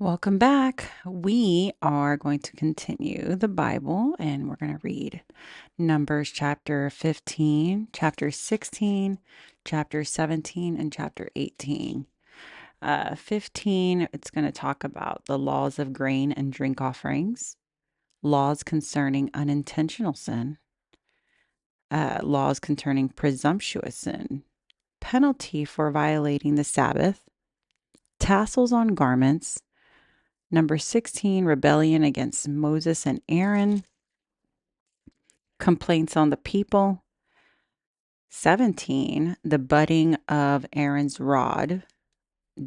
Welcome back. We are going to continue the Bible and we're going to read Numbers chapter 15, chapter 16, chapter 17, and chapter 18. 15, it's going to talk about the laws of grain and drink offerings, laws concerning unintentional sin, laws concerning presumptuous sin, penalty for violating the Sabbath, tassels on garments. Number 16, rebellion against Moses and Aaron, complaints on the people. 17, the budding of Aaron's rod,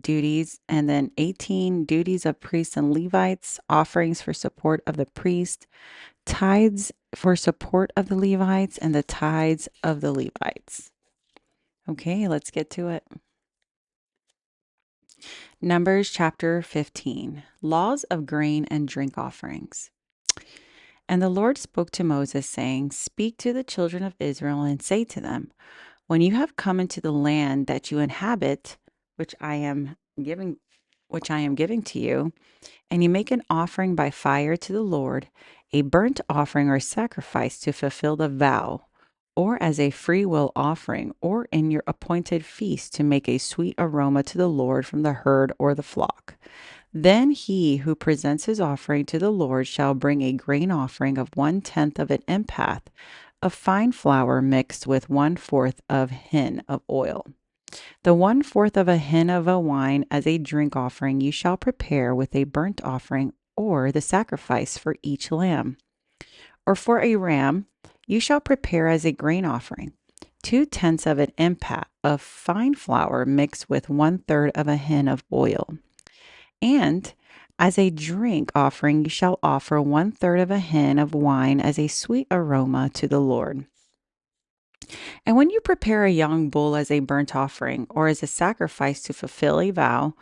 duties. And then 18, duties of priests and Levites, offerings for support of the priest, tithes for support of the Levites, and the tithes of the Levites. Okay, let's get to it. Numbers chapter 15, laws of grain and drink offerings. And the Lord spoke to Moses, saying, Speak to the children of Israel and say to them, When you have come into the land that you inhabit, which I am giving to you, and you make an offering by fire to the Lord, a burnt offering or sacrifice to fulfill the vow, or as a free will offering, or in your appointed feast to make a sweet aroma to the Lord from the herd or the flock. Then he who presents his offering to the Lord shall bring a grain offering of 1/10 of an ephah of fine flour mixed with 1/4 of hin of oil. The 1/4 of a hin of a wine as a drink offering you shall prepare with a burnt offering or the sacrifice for each lamb. Or for a ram you shall prepare as a grain offering 2/10 of an ephah of fine flour mixed with 1/3 of a hin of oil. And as a drink offering, you shall offer 1/3 of a hin of wine as a sweet aroma to the Lord. And when you prepare a young bull as a burnt offering, or as a sacrifice to fulfill a vow,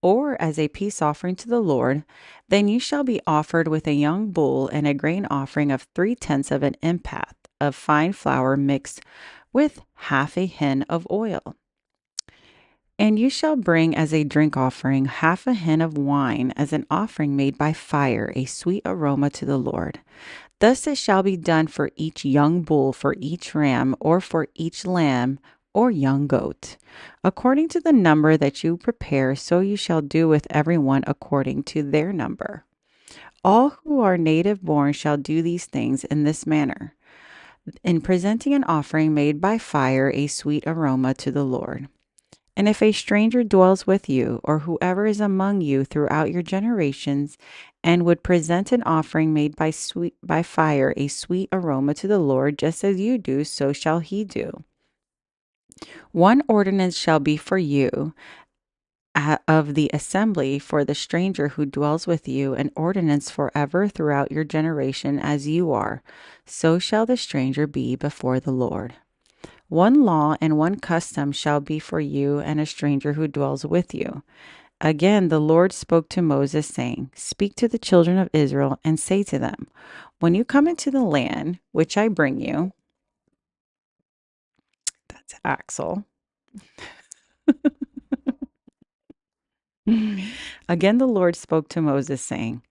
or as a peace offering to the Lord, then you shall be offered with a young bull and a grain offering of 3/10 of an ephah of fine flour mixed with half a hin of oil. And you shall bring as a drink offering half a hin of wine as an offering made by fire, a sweet aroma to the Lord. Thus it shall be done for each young bull, for each ram, or for each lamb or young goat. According to the number that you prepare, so you shall do with everyone according to their number. All who are native born shall do these things in this manner, in presenting an offering made by fire, a sweet aroma to the Lord. And if a stranger dwells with you, or whoever is among you throughout your generations, and would present an offering made by fire, a sweet aroma to the Lord, just as you do, so shall he do. One ordinance shall be for you of the assembly for the stranger who dwells with you, an ordinance forever throughout your generation, as you are. So shall the stranger be before the Lord. One law and one custom shall be for you and a stranger who dwells with you. Again, the Lord spoke to Moses, saying, Speak to the children of Israel and say to them, When you come into the land which I bring you, that's Axel. Again, the Lord spoke to Moses, saying,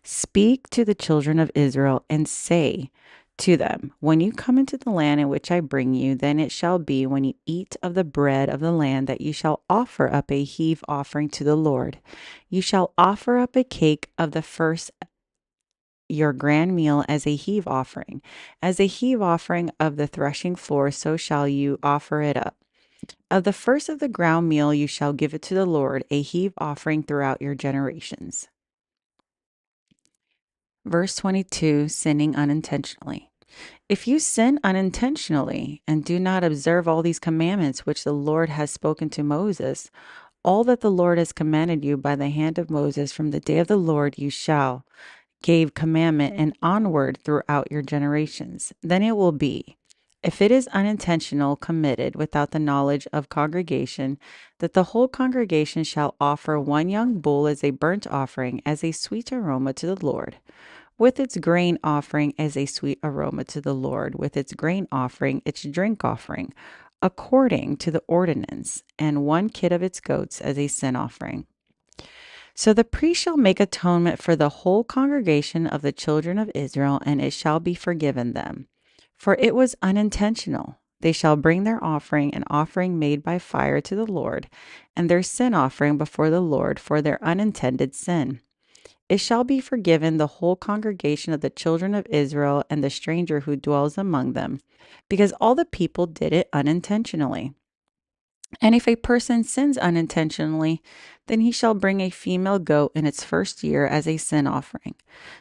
Speak to the children of Israel and say to them, When you come into the land in which I bring you, then it shall be when you eat of the bread of the land that you shall offer up a heave offering to the Lord. You shall offer up a cake of the first your grand meal as a heave offering. As a heave offering of the threshing floor, so shall you offer it up. Of the first of the ground meal you shall give it to the Lord, a heave offering throughout your generations. Verse 22, sinning unintentionally. If you sin unintentionally and do not observe all these commandments which the Lord has spoken to Moses, all that the Lord has commanded you by the hand of Moses from the day of the Lord you shall gave commandment and onward throughout your generations, then it will be, if it is unintentional, committed without the knowledge of congregation, that the whole congregation shall offer one young bull as a burnt offering, as a sweet aroma to the Lord, with its grain offering as a sweet aroma to the Lord, with its grain offering, its drink offering, according to the ordinance, and one kid of its goats as a sin offering. So the priest shall make atonement for the whole congregation of the children of Israel, and it shall be forgiven them. For it was unintentional. They shall bring their offering, an offering made by fire to the Lord, and their sin offering before the Lord for their unintended sin. It shall be forgiven the whole congregation of the children of Israel and the stranger who dwells among them, because all the people did it unintentionally. And if a person sins unintentionally, then he shall bring a female goat in its first year as a sin offering.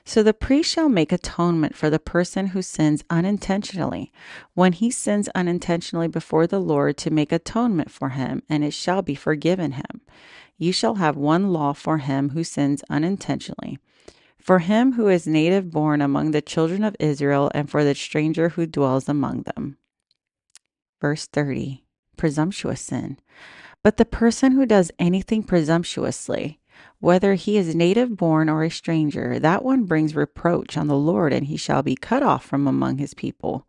So the priest shall make atonement for the person who sins unintentionally, when he sins unintentionally before the Lord, to make atonement for him, and it shall be forgiven him. You shall have one law for him who sins unintentionally, for him who is native born among the children of Israel, and for the stranger who dwells among them. Verse 30, presumptuous sin. But the person who does anything presumptuously, whether he is native born or a stranger, that one brings reproach on the Lord, and he shall be cut off from among his people.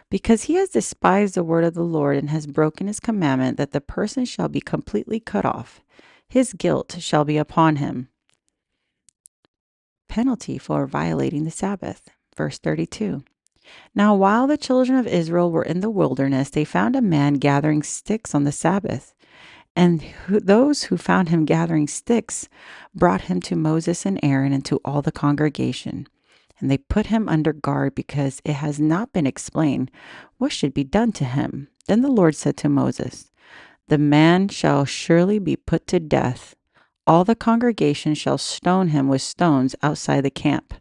Because he has despised the word of the Lord and has broken his commandment, that the person shall be completely cut off. His guilt shall be upon him. Penalty for violating the Sabbath. Verse 32. Now while the children of Israel were in the wilderness, they found a man gathering sticks on the Sabbath. And those who found him gathering sticks brought him to Moses and Aaron and to all the congregation. And they put him under guard, because it has not been explained what should be done to him. Then the Lord said to Moses, "The man shall surely be put to death. All the congregation shall stone him with stones outside the camp."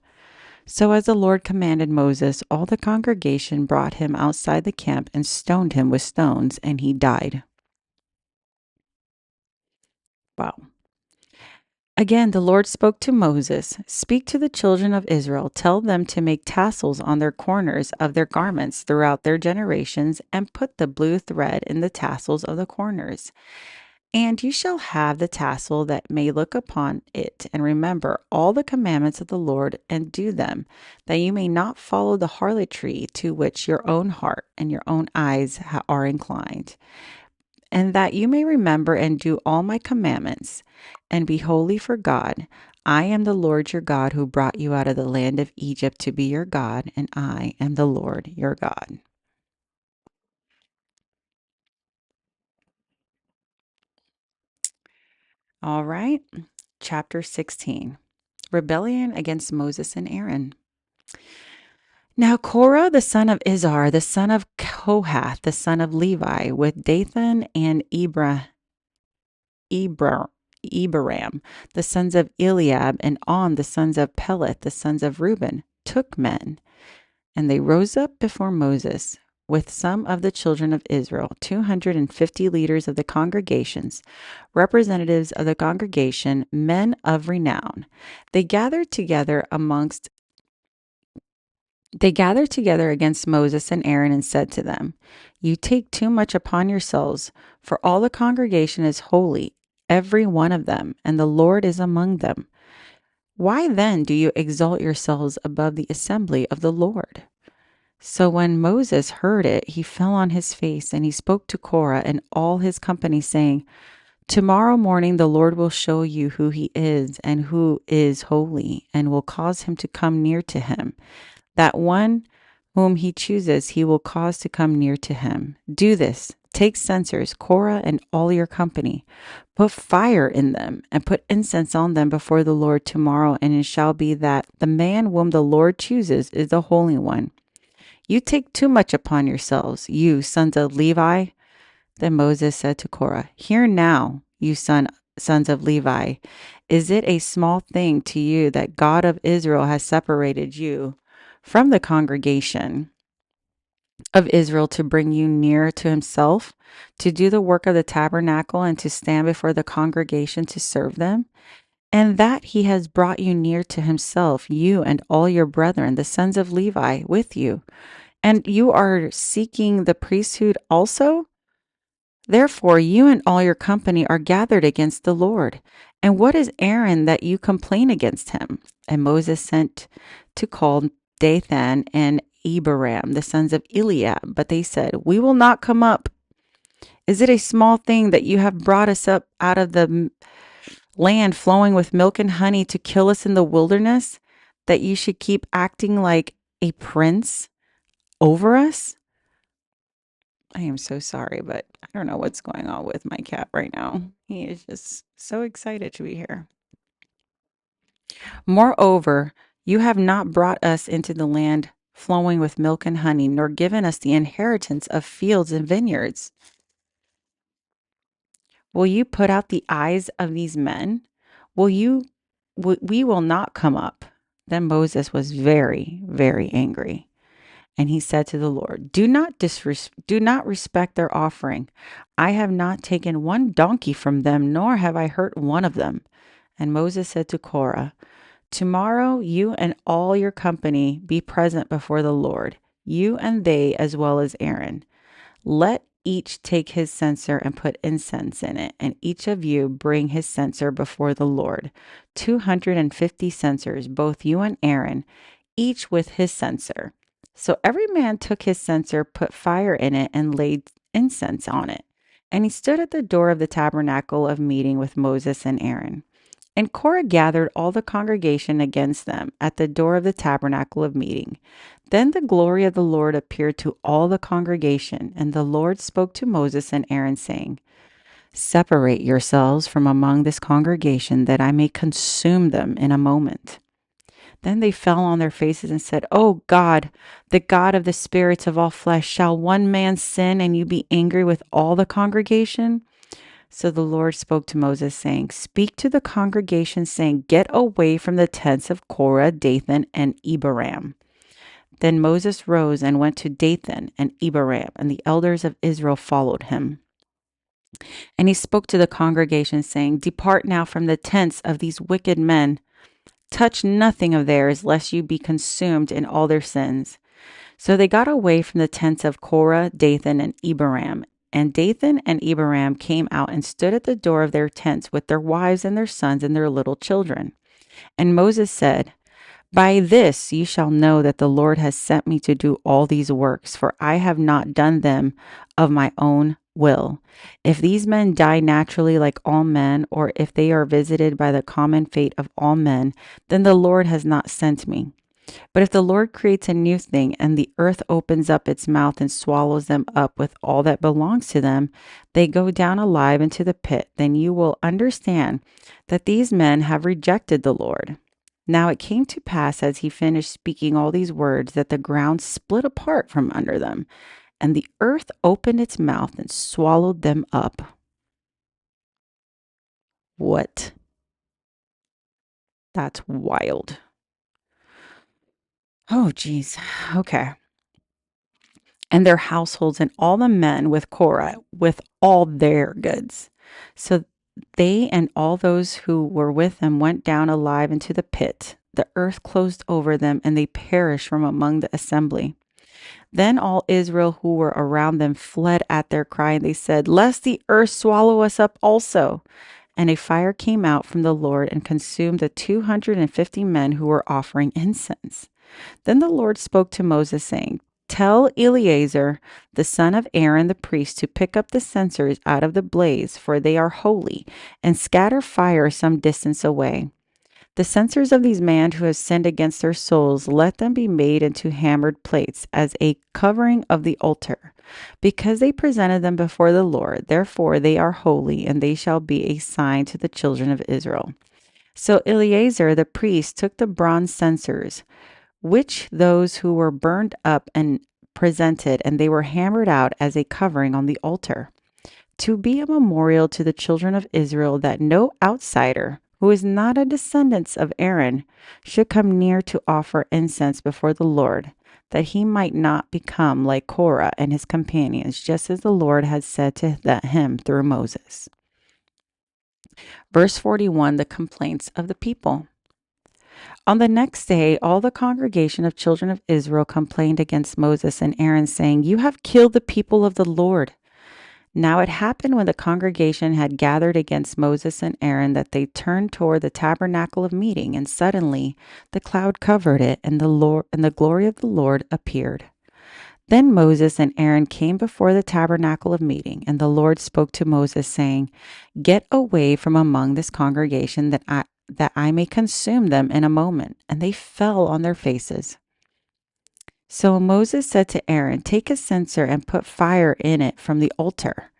So as the Lord commanded Moses, all the congregation brought him outside the camp and stoned him with stones, and he died. Wow. Again, the Lord spoke to Moses, "Speak to the children of Israel, tell them to make tassels on their corners of their garments throughout their generations, and put the blue thread in the tassels of the corners. And you shall have the tassel that may look upon it, and remember all the commandments of the Lord, and do them, that you may not follow the harlotry to which your own heart and your own eyes are inclined, and that you may remember and do all my commandments, and be holy for God. I am the Lord your God, who brought you out of the land of Egypt to be your God, and I am the Lord your God." All right, chapter 16, rebellion against Moses and Aaron. Now Korah, the son of Izhar, the son of Kohath, the son of Levi, with Dathan and Abiram, the sons of Eliab, and On, the sons of Peleth, the sons of Reuben, took men, and they rose up before Moses with some of the children of Israel, 250 leaders of the congregations, representatives of the congregation, men of renown. They gathered together against Moses and Aaron and said to them, "You take too much upon yourselves, for all the congregation is holy, every one of them, and the Lord is among them. Why then do you exalt yourselves above the assembly of the Lord?" So when Moses heard it, he fell on his face, and he spoke to Korah and all his company, saying, "Tomorrow morning the Lord will show you who he is and who is holy, and will cause him to come near to him. That one whom he chooses, he will cause to come near to him. Do this. Take censers, Korah and all your company. Put fire in them, and put incense on them before the Lord tomorrow, and it shall be that the man whom the Lord chooses is the Holy One. You take too much upon yourselves, you sons of Levi." Then Moses said to Korah, "Hear now, you sons of Levi. Is it a small thing to you that God of Israel has separated you from the congregation of Israel to bring you near to himself, to do the work of the tabernacle, and to stand before the congregation to serve them? And that he has brought you near to himself, you and all your brethren, the sons of Levi, with you. And you are seeking the priesthood also? Therefore, you and all your company are gathered against the Lord. And what is Aaron that you complain against him?" And Moses sent to call Dathan and Abiram, the sons of Eliab. But they said, "We will not come up. Is it a small thing that you have brought us up out of the land flowing with milk and honey to kill us in the wilderness, that you should keep acting like a prince over us? I am so sorry, but I don't know what's going on with my cat right now. He is just so excited to be here. Moreover, you have not brought us into the land flowing with milk and honey, nor given us the inheritance of fields and vineyards. Will you put out the eyes of these men? We will not come up. Then Moses was very, very angry. And he said to the Lord, do not respect their offering. I have not taken one donkey from them, nor have I hurt one of them. And Moses said to Korah, tomorrow you and all your company be present before the Lord, you and they as well as Aaron. Let each take his censer and put incense in it, and each of you bring his censer before the Lord. 250 censers, both you and Aaron, each with his censer. So every man took his censer, put fire in it, and laid incense on it. And he stood at the door of the tabernacle of meeting with Moses and Aaron. And Korah gathered all the congregation against them at the door of the tabernacle of meeting. Then the glory of the Lord appeared to all the congregation, and the Lord spoke to Moses and Aaron, saying, separate yourselves from among this congregation, that I may consume them in a moment. Then they fell on their faces and said, O God, the God of the spirits of all flesh, shall one man sin and you be angry with all the congregation? So the Lord spoke to Moses, saying, speak to the congregation, saying, get away from the tents of Korah, Dathan, and Abiram. Then Moses rose and went to Dathan and Abiram, and the elders of Israel followed him. And he spoke to the congregation, saying, depart now from the tents of these wicked men. Touch nothing of theirs, lest you be consumed in all their sins. So they got away from the tents of Korah, Dathan, and Abiram. And Dathan and Abiram came out and stood at the door of their tents with their wives and their sons and their little children. And Moses said, by this you shall know that the Lord has sent me to do all these works, for I have not done them of my own will. If these men die naturally like all men, or if they are visited by the common fate of all men, then the Lord has not sent me. But if the Lord creates a new thing, and the earth opens up its mouth and swallows them up with all that belongs to them, they go down alive into the pit, then you will understand that these men have rejected the Lord. Now it came to pass, as he finished speaking all these words, that the ground split apart from under them, and the earth opened its mouth and swallowed them up. What? That's wild. Oh, geez. Okay. And their households and all the men with Korah, with all their goods. So they and all those who were with them went down alive into the pit. The earth closed over them, and they perished from among the assembly. Then all Israel who were around them fled at their cry, and they said, lest the earth swallow us up also. And a fire came out from the Lord and consumed the 250 men who were offering incense. Then the Lord spoke to Moses, saying, tell Eleazar, the son of Aaron the priest, to pick up the censers out of the blaze, for they are holy, and scatter fire some distance away. The censers of these men who have sinned against their souls, let them be made into hammered plates as a covering of the altar, because they presented them before the Lord. Therefore they are holy, and they shall be a sign to the children of Israel. So Eleazar the priest took the bronze censers, which those who were burned up and presented, and they were hammered out as a covering on the altar, to be a memorial to the children of Israel, that no outsider who is not a descendant of Aaron should come near to offer incense before the Lord, that he might not become like Korah and his companions, just as the Lord had said to him through Moses. Verse 41, the complaints of the people. On the next day, all the congregation of children of Israel complained against Moses and Aaron, saying, you have killed the people of the Lord. Now it happened, when the congregation had gathered against Moses and Aaron, that they turned toward the tabernacle of meeting, and suddenly the cloud covered it, and the glory of the Lord appeared. Then Moses and Aaron came before the tabernacle of meeting, and the Lord spoke to Moses, saying, "Get away from among this congregation, that I may consume them in a moment." And they fell on their faces. So Moses said to Aaron, "Take a censer and put fire in it from the altar,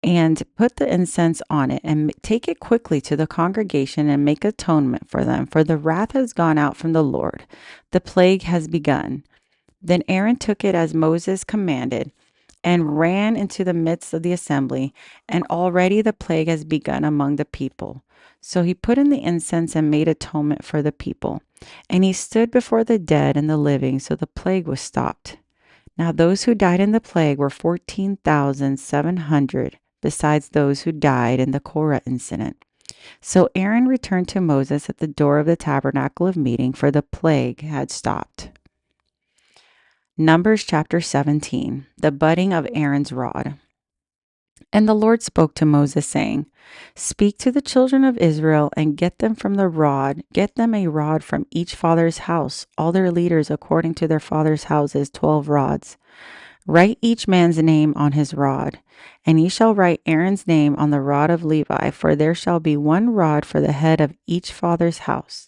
and put the incense on it, and take it quickly to the congregation and make atonement for them, for the wrath has gone out from the Lord. The plague has begun." Then Aaron took it as Moses commanded and ran into the midst of the assembly, and already the plague has begun among the people. So he put in the incense and made atonement for the people. And he stood before the dead and the living, so the plague was stopped. Now those who died in the plague were 14,700, besides those who died in the Korah incident. So Aaron returned to Moses at the door of the tabernacle of meeting, for the plague had stopped. Numbers chapter 17, the budding of Aaron's rod. And the Lord spoke to Moses, saying, "Speak to the children of Israel and get them a rod from each father's house, all their leaders according to their father's houses, 12 rods. Write each man's name on his rod, and ye shall write Aaron's name on the rod of Levi, for there shall be one rod for the head of each father's house.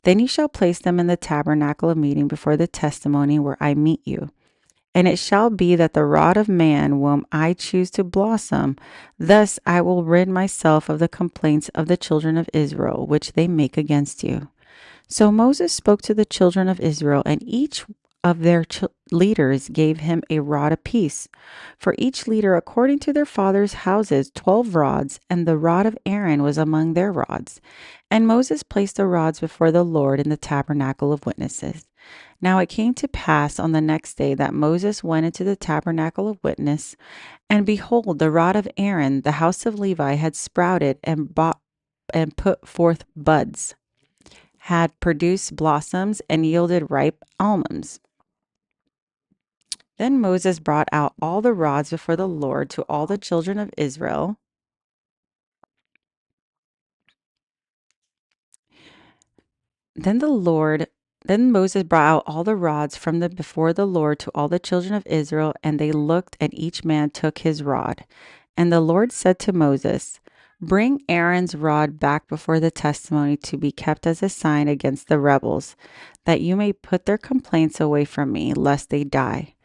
Then ye shall place them in the tabernacle of meeting before the testimony where I meet you. And it shall be that the rod of man whom I choose to blossom, thus I will rid myself of the complaints of the children of Israel, which they make against you." So Moses spoke to the children of Israel, and each of their leaders gave him a rod apiece, for each leader according to their fathers' houses, 12 rods, and the rod of Aaron was among their rods. And Moses placed the rods before the Lord in the tabernacle of witnesses. Now it came to pass on the next day that Moses went into the tabernacle of witness, and behold, the rod of Aaron, the house of Levi, had sprouted and put forth buds, had produced blossoms, and yielded ripe almonds. Then Moses brought out all the rods before the Lord to all the children of Israel. Then Moses brought out all the rods from before the Lord to all the children of Israel, and they looked, and each man took his rod. And the Lord said to Moses, "Bring Aaron's rod back before the testimony to be kept as a sign against the rebels, that you may put their complaints away from me, lest they die."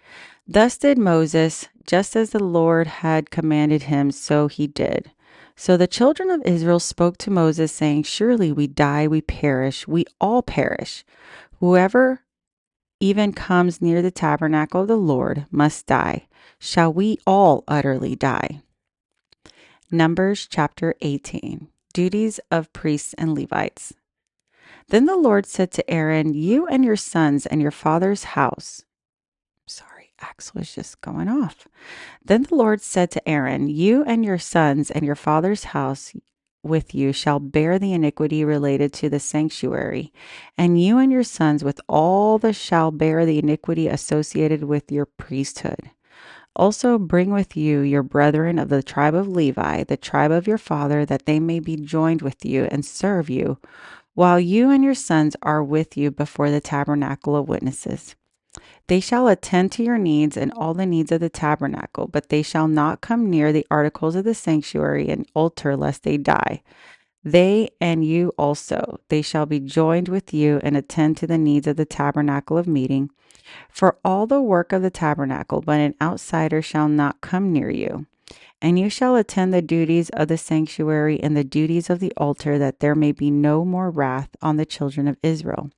Thus did Moses, just as the Lord had commanded him, so he did. So the children of Israel spoke to Moses, saying, "Surely we die, we perish, we all perish. Whoever even comes near the tabernacle of the Lord must die. Shall we all utterly die?" Numbers chapter 18. Duties of priests and Levites. Then the Lord said to Aaron, "You and your sons and your father's house." Sorry, Axel is just going off. Then the Lord said to Aaron, "You and your sons and your father's house with you shall bear the iniquity related to the sanctuary, and you and your sons with all the shall bear the iniquity associated with your priesthood. Also bring with you your brethren of the tribe of Levi, the tribe of your father, that they may be joined with you and serve you, while you and your sons are with you before the tabernacle of witnesses. They shall attend to your needs and all the needs of the tabernacle, but they shall not come near the articles of the sanctuary and altar, lest they die. They and you also, they shall be joined with you and attend to the needs of the tabernacle of meeting, for all the work of the tabernacle, but an outsider shall not come near you. And you shall attend the duties of the sanctuary and the duties of the altar, that there may be no more wrath on the children of Israel.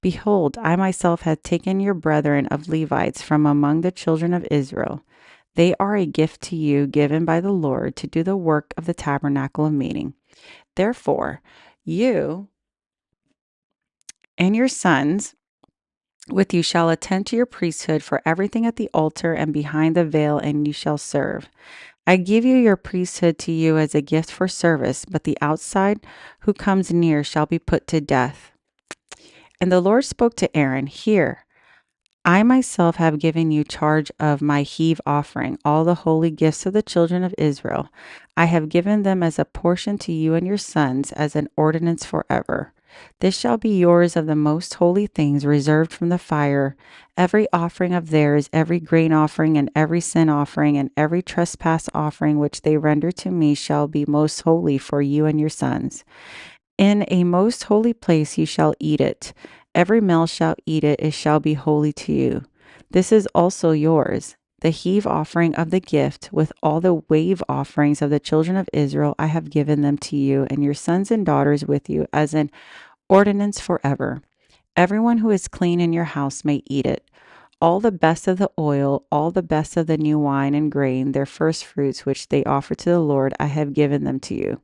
Behold, I myself have taken your brethren of Levites from among the children of Israel. They are a gift to you, given by the Lord, to do the work of the tabernacle of meeting. Therefore, you and your sons with you shall attend to your priesthood for everything at the altar and behind the veil, and you shall serve. I give you your priesthood to you as a gift for service, but the outside who comes near shall be put to death." And the Lord spoke to Aaron, "Hear, I myself have given you charge of my heave offering, all the holy gifts of the children of Israel. I have given them as a portion to you and your sons, as an ordinance forever. This shall be yours of the most holy things reserved from the fire. Every offering of theirs, every grain offering, and every sin offering, and every trespass offering which they render to me shall be most holy for you and your sons. In a most holy place you shall eat it. Every male shall eat it, it shall be holy to you. This is also yours. The heave offering of the gift, with all the wave offerings of the children of Israel, I have given them to you, and your sons and daughters with you, as an ordinance forever. Everyone who is clean in your house may eat it. All the best of the oil, all the best of the new wine and grain, their first fruits which they offer to the Lord, I have given them to you.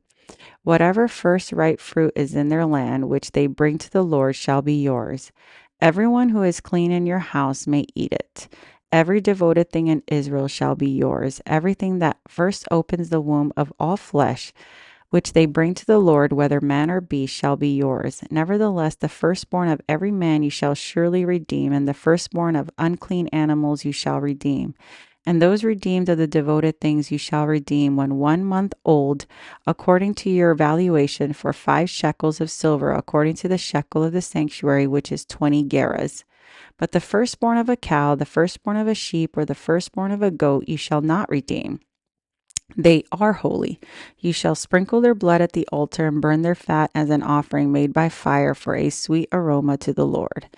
Whatever first ripe fruit is in their land, which they bring to the Lord, shall be yours. Everyone who is clean in your house may eat it. Every devoted thing in Israel shall be yours. Everything that first opens the womb of all flesh, which they bring to the Lord, whether man or beast, shall be yours. Nevertheless, the firstborn of every man you shall surely redeem, and the firstborn of unclean animals you shall redeem. And those redeemed of the devoted things you shall redeem when 1 month old, according to your valuation, for 5 shekels of silver, according to the shekel of the sanctuary, which is 20 gerahs. But the firstborn of a cow, the firstborn of a sheep, or the firstborn of a goat you shall not redeem. They are holy. You shall sprinkle their blood at the altar and burn their fat as an offering made by fire for a sweet aroma to the Lord.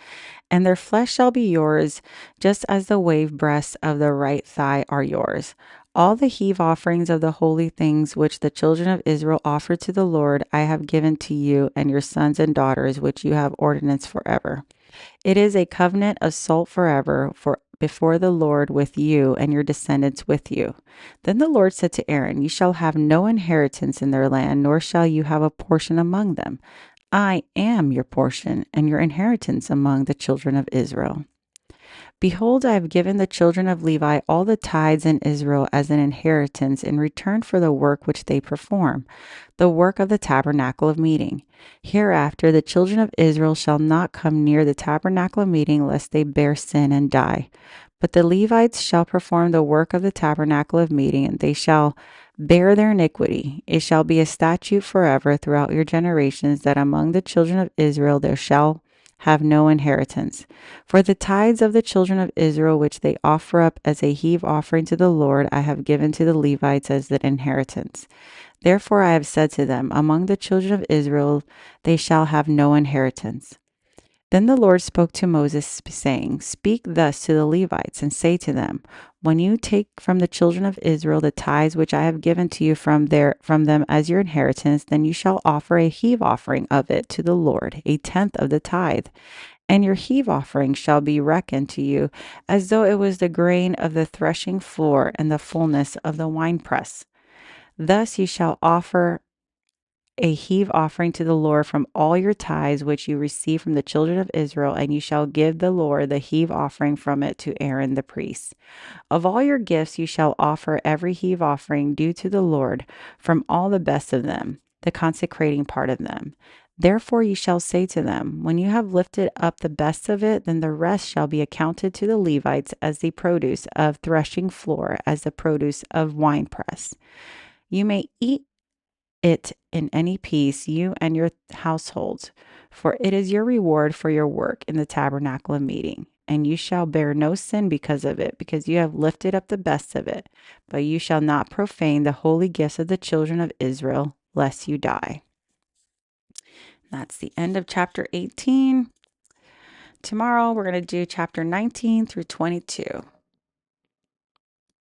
And their flesh shall be yours, just as the wave breasts of the right thigh are yours. All the heave offerings of the holy things which the children of Israel offer to the Lord, I have given to you and your sons and daughters, which you have ordinance forever. It is a covenant of salt forever for before the Lord with you and your descendants with you. Then the Lord said to Aaron, you shall have no inheritance in their land, nor shall you have a portion among them. I am your portion and your inheritance among the children of Israel. Behold, I have given the children of Levi all the tithes in Israel as an inheritance in return for the work which they perform, the work of the tabernacle of meeting. Hereafter the children of Israel shall not come near the tabernacle of meeting, lest they bear sin and die. But the Levites shall perform the work of the tabernacle of meeting, and they shall bear their iniquity. It shall be a statute forever throughout your generations, that among the children of Israel there shall have no inheritance. For the tithes of the children of Israel, which they offer up as a heave offering to the Lord, I have given to the Levites as an inheritance. Therefore I have said to them, among the children of Israel they shall have no inheritance. Then the Lord spoke to Moses, saying, speak thus to the Levites, and say to them, when you take from the children of Israel the tithes which I have given to you from them as your inheritance, then you shall offer a heave offering of it to the Lord, 1/10 of the tithe. And your heave offering shall be reckoned to you as though it was the grain of the threshing floor and the fullness of the winepress. Thus you shall offer a heave offering to the Lord from all your tithes which you receive from the children of Israel, and you shall give the Lord the heave offering from it to Aaron the priest. Of all your gifts you shall offer every heave offering due to the Lord from all the best of them, the consecrating part of them. Therefore you shall say to them, when you have lifted up the best of it, then the rest shall be accounted to the Levites as the produce of threshing floor, as the produce of winepress. You may eat it in any peace, you and your households, for it is your reward for your work in the tabernacle of meeting. And you shall bear no sin because of it, because you have lifted up the best of it. But you shall not profane the holy gifts of the children of Israel, lest you die. That's the end of chapter 18. Tomorrow we're going to do chapter 19 through 22.